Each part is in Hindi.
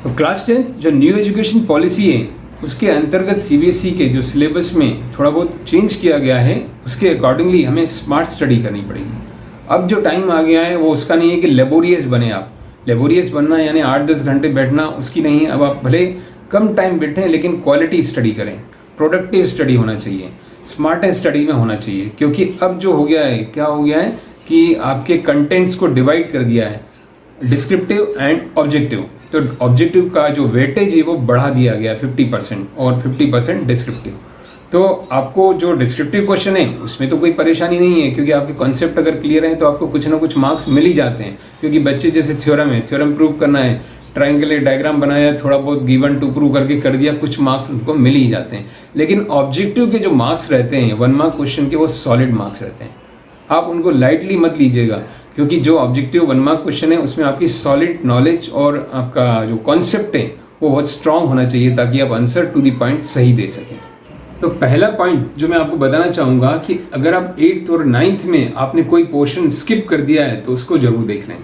तो क्लास 10th जो न्यू एजुकेशन पॉलिसी है उसके अंतर्गत सीबीएसई के जो सिलेबस में थोड़ा बहुत चेंज किया गया है, उसके अकॉर्डिंगली हमें स्मार्ट स्टडी करनी पड़ेगी। अब जो टाइम आ गया है वो उसका नहीं है कि लेबोरियस बने। आप लेबोरियस बनना यानी 8-10 घंटे बैठना उसकी नहीं है। अब आप भले कम टाइम बैठें लेकिन क्वालिटी स्टडी करें, प्रोडक्टिव स्टडी होना चाहिए, स्मार्ट स्टडी में होना चाहिए। क्योंकि अब जो हो गया है, क्या हो गया है कि आपके कंटेंट्स को डिवाइड कर दिया है, डिस्क्रिप्टिव एंड ऑब्जेक्टिव। तो ऑब्जेक्टिव का जो वेटेज है वो बढ़ा दिया गया 50% और 50% डिस्क्रिप्टिव। तो आपको जो डिस्क्रिप्टिव क्वेश्चन है उसमें तो कोई परेशानी नहीं है, क्योंकि आपके कॉन्सेप्ट अगर क्लियर हैं तो आपको कुछ ना कुछ मार्क्स मिल ही जाते हैं। क्योंकि बच्चे जैसे थ्योरम प्रूव करना है, ट्रायंगल डायग्राम बनाया, थोड़ा बहुत गिवन टू प्रूव करके कर दिया, कुछ मार्क्स उनको मिल ही जाते हैं। लेकिन ऑब्जेक्टिव के जो मार्क्स रहते हैं 1 मार्क क्वेश्चन के, वो सॉलिड मार्क्स रहते हैं। आप उनको लाइटली मत लीजिएगा, क्योंकि जो ऑब्जेक्टिव 1 मार्क क्वेश्चन है उसमें आपकी सॉलिड नॉलेज और आपका जो कॉन्सेप्ट है वो बहुत स्ट्रांग होना चाहिए, ताकि आप आंसर टू द पॉइंट सही दे सकें। तो पहला पॉइंट जो मैं आपको बताना चाहूँगा कि अगर आप 8th और 9th में आपने कोई पोर्शन स्किप कर दिया है तो उसको जरूर देख लें।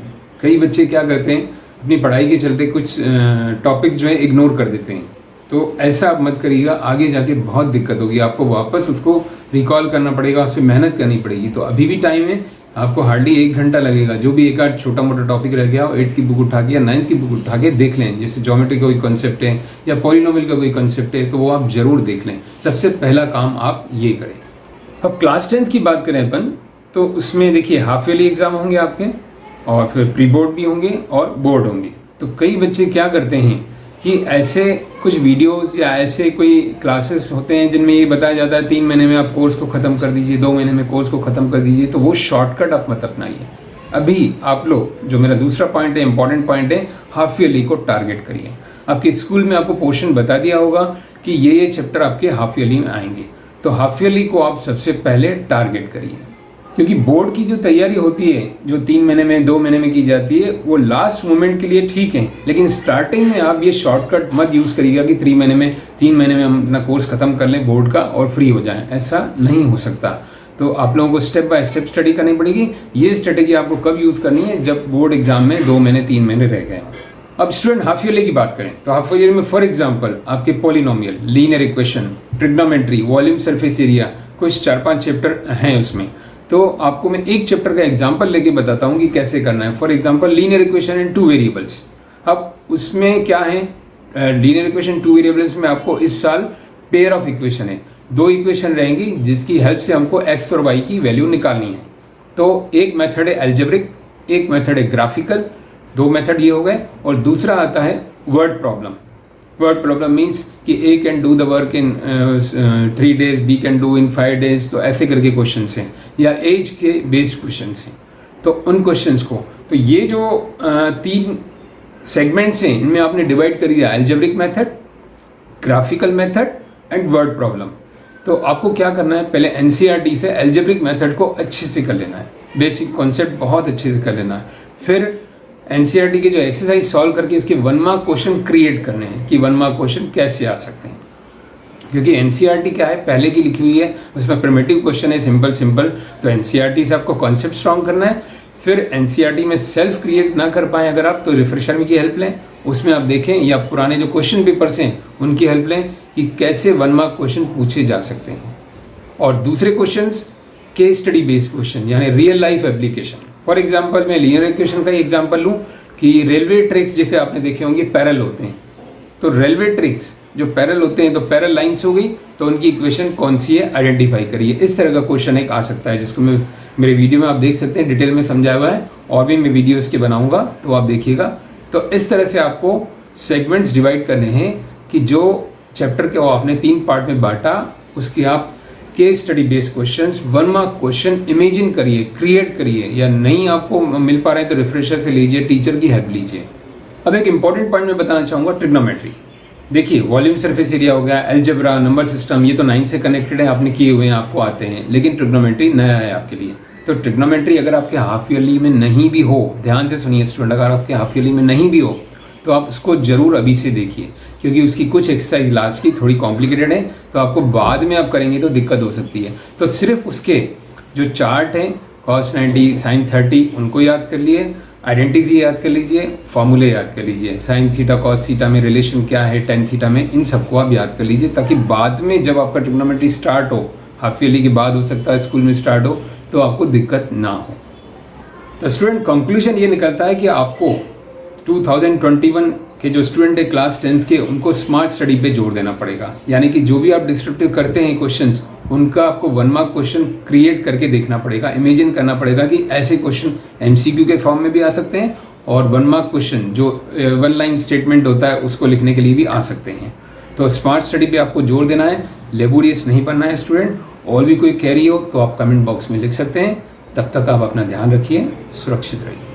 कई बच्चे क्या करते हैं, अपनी पढ़ाई के चलते कुछ टॉपिक्स जो है इग्नोर कर देते हैं। तो ऐसा आप मत करिएगा, आगे जाके बहुत दिक्कत होगी, आपको वापस उसको रिकॉल करना पड़ेगा, उस पर मेहनत करनी पड़ेगी। तो अभी भी टाइम है, आपको हार्डली 1 घंटा लगेगा। जो भी एक आध छोटा मोटा टॉपिक रह गया हो 8th की बुक उठा के या 9th की बुक उठा के देख लें। जैसे ज्योमेट्री का कोई कॉन्सेप्ट है या पॉलिनोमियल का कोई कॉन्सेप्ट है तो वो आप जरूर देख लें। सबसे पहला काम आप ये करें। अब क्लास 10th की बात करें अपन, तो उसमें देखिए हाफ ईयरली एग्जाम होंगे आपके, और फिर प्री बोर्ड भी होंगे और बोर्ड होंगे। तो कई बच्चे क्या करते हैं कि ऐसे कुछ वीडियोस या ऐसे कोई क्लासेस होते हैं जिनमें ये बताया जाता है 3 महीने में आप कोर्स को ख़त्म कर दीजिए, 2 महीने में कोर्स को ख़त्म कर दीजिए। तो वो शॉर्टकट आप मत अपनाइए। अभी आप लोग, जो मेरा दूसरा पॉइंट है, इंपॉर्टेंट पॉइंट है, हाफ ईयरली को टारगेट करिए। आपके स्कूल में आपको पोर्शन बता दिया होगा कि ये चैप्टर आपके हाफ ईयरली में आएंगे, तो हाफ ईयरली को आप सबसे पहले टारगेट करिए। क्योंकि बोर्ड की जो तैयारी होती है, जो 3 महीने में 2 महीने में की जाती है, वो लास्ट मोमेंट के लिए ठीक है, लेकिन स्टार्टिंग में आप ये शॉर्टकट मत यूज़ करिएगा कि 3 महीने में हम अपना कोर्स ख़त्म कर लें बोर्ड का और फ्री हो जाएं। ऐसा नहीं हो सकता। तो आप लोगों को स्टेप बाय स्टेप स्टडी करनी पड़ेगी। ये स्ट्रेटेजी आपको कब यूज़ करनी है, जब बोर्ड एग्जाम में 2 महीने 3 महीने रह गए। अब स्टूडेंट हाफ ईयरली की बात करें तो हाफ ईयरली में फॉर एग्जाम्पल आपके polynomial, linear equation, trigonometry, volume surface area, कुछ 4-5 चैप्टर हैं उसमें। तो आपको मैं एक चैप्टर का एग्जांपल लेके बताता हूँ कि कैसे करना है। For example linear equation in 2 variables. अब उसमें क्या है, लीनियर इक्वेशन 2 वेरिएबल्स में आपको इस साल पेयर ऑफ इक्वेशन है, 2 इक्वेशन रहेंगी जिसकी हेल्प से हमको x और y की वैल्यू निकालनी है। तो एक मेथड है एल्जेब्रिक, एक मेथड है ग्राफिकल, 2 मेथड ये हो गए। और दूसरा आता है word problem. Word problem means कि A can do the work in 3 days, B can do in 5 days। तो ऐसे करके क्वेश्चन हैं, या एज के बेस्ड क्वेश्चन हैं। तो उन क्वेश्चंस को, तो ये जो 3 सेगमेंट्स हैं इनमें आपने डिवाइड कर दिया, algebraic method, graphical method and word problem. तो आपको क्या करना है, पहले NCERT से एल्जेब्रिक मेथड को अच्छे से कर लेना है, बेसिक कॉन्सेप्ट बहुत अच्छे से कर लेना है। फिर NCERT के जो एक्सरसाइज सॉल्व करके इसके 1 मार्क क्वेश्चन क्रिएट करने हैं कि 1 मार्क क्वेश्चन कैसे आ सकते हैं। क्योंकि NCERT क्या है, पहले की लिखी हुई है, उसमें प्रिमिटिव क्वेश्चन है सिंपल। तो NCERT से आपको कॉन्सेप्ट स्ट्रॉन्ग करना है। फिर NCERT में सेल्फ क्रिएट ना कर पाए अगर आप, तो रिफ्रेशर की हेल्प लें, उसमें आप देखें, या पुराने जो क्वेश्चन पेपर्स हैं उनकी हेल्प लें कि कैसे 1 मार्क क्वेश्चन पूछे जा सकते हैं। और दूसरे question case study based question, यानी real life application. For example मैं लीनियर इक्वेशन का ही एग्जाम्पल लूँ कि रेलवे ट्रैक्स जैसे आपने देखे होंगे पैरेलल होते हैं। तो रेलवे ट्रैक्स जो पैरेलल होते हैं, तो पैरेलल लाइन्स हो गई, तो उनकी इक्वेशन कौन सी है आइडेंटिफाई करिए। इस तरह का क्वेश्चन एक आ सकता है, जिसको मैं मेरे वीडियो में आप देख सकते हैं, डिटेल में समझाया हुआ है, और भी मैं वीडियो इसके बनाऊंगा तो आप देखिएगा। तो इस तरह से आपको सेगमेंट्स डिवाइड करने हैं कि जो चैप्टर को आपने 3 पार्ट में बांटा, उसके आप case study based questions 1 mark question imagine करिए, क्रिएट करिए, या नहीं आपको मिल पा रहे हैं तो रिफ्रेशर से लीजिए, टीचर की हेल्प लीजिए। अब एक इंपॉर्टेंट पॉइंट मैं बताना चाहूँगा, ट्रिग्नोमेट्री। देखिए वॉल्यूम सरफेस एरिया हो गया, अलजेब्रा, नंबर सिस्टम, ये तो 9 से कनेक्टेड है, आपने किए हुए हैं, आपको आते हैं। लेकिन ट्रिग्नोमेट्री नया है आपके लिए। तो ट्रिग्नोमेट्री अगर आपके हाफ ईयरली में नहीं भी हो, ध्यान से सुनिए स्टूडेंट, अगर आपके हाफ ईयरली में नहीं भी हो तो आप उसको जरूर अभी से देखिए, क्योंकि उसकी कुछ एक्सरसाइज लास्ट की थोड़ी कॉम्प्लिकेटेड है, तो आपको बाद में आप करेंगे तो दिक्कत हो सकती है। तो सिर्फ उसके जो चार्ट हैं cos 90 sin 30 उनको याद कर लिए, आइडेंटिटी याद कर लीजिए, फॉर्मूले याद कर लीजिए, साइन थीटा कॉस थीटा में रिलेशन क्या है, टेन थीटा में, इन सबको आप याद कर लीजिए, ताकि बाद में जब आपका ट्रिग्नोमेट्री स्टार्ट हो, हाफ ईयरली के बाद हो सकता है स्कूल में स्टार्ट हो, तो आपको दिक्कत ना हो। तो स्टूडेंट कंक्लूजन ये निकलता है कि आपको 2021 के जो स्टूडेंट है क्लास 10th के, उनको स्मार्ट स्टडी पे जोर देना पड़ेगा। यानी कि जो भी आप डिस्क्रिप्टिव करते हैं क्वेश्चंस, उनका आपको 1 मार्क क्वेश्चन क्रिएट करके देखना पड़ेगा, इमेजिन करना पड़ेगा कि ऐसे क्वेश्चन एमसीक्यू के फॉर्म में भी आ सकते हैं और 1 मार्क क्वेश्चन जो 1 लाइन स्टेटमेंट होता है उसको लिखने के लिए भी आ सकते हैं। तो स्मार्ट स्टडी पे आपको जोर देना है, लेबोरियस नहीं बनना है स्टूडेंट। और भी कोई क्वेरी हो तो आप कमेंट बॉक्स में लिख सकते हैं। तब तक आप अपना ध्यान रखिए, सुरक्षित रहिए।